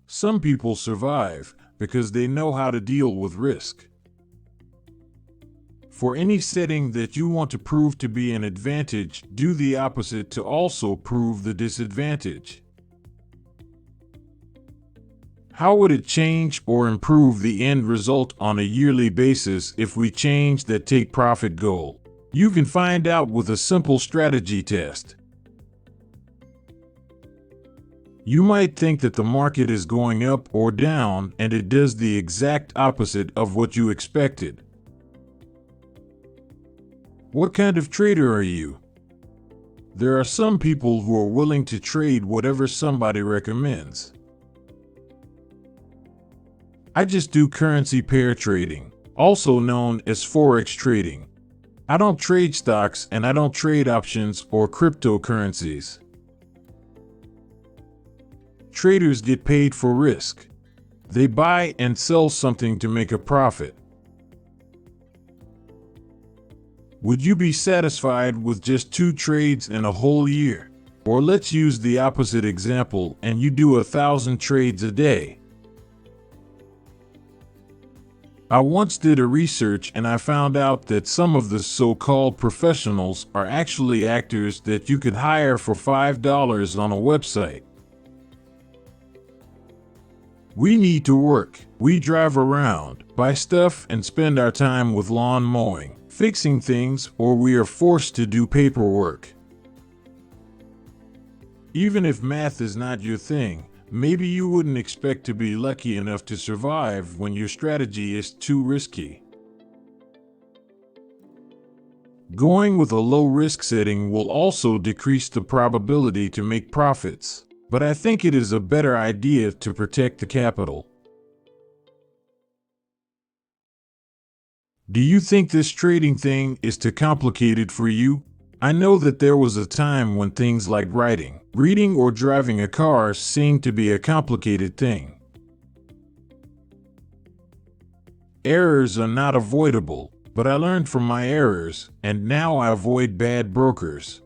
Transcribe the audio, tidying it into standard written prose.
Some people survive because they know how to deal with risk. For any setting that you want to prove to be an advantage, do the opposite to also prove the disadvantage. How would it change or improve the end result on a yearly basis if we change that take profit goal? You can find out with a simple strategy test. You might think that the market is going up or down, and it does the exact opposite of what you expected. What kind of trader are you? There are some people who are willing to trade whatever somebody recommends. I just do currency pair trading, also known as forex trading. I don't trade stocks and I don't trade options or cryptocurrencies. Traders get paid for risk. They buy and sell something to make a profit. Would you be satisfied with just 2 trades in a whole year? Or let's use the opposite example and you do 1,000 trades a day. I once did a research and I found out that some of the so-called professionals are actually actors that you could hire for $5 on a website. We need to work. We drive around, buy stuff, and spend our time with lawn mowing, fixing things, or we are forced to do paperwork. Even if math is not your thing, maybe you wouldn't expect to be lucky enough to survive when your strategy is too risky. Going with a low risk setting will also decrease the probability to make profits, but I think it is a better idea to protect the capital. Do you think this trading thing is too complicated for you? I know that there was a time when things like writing, reading, or driving a car seemed to be a complicated thing. Errors are not avoidable, but I learned from my errors, and now I avoid bad brokers.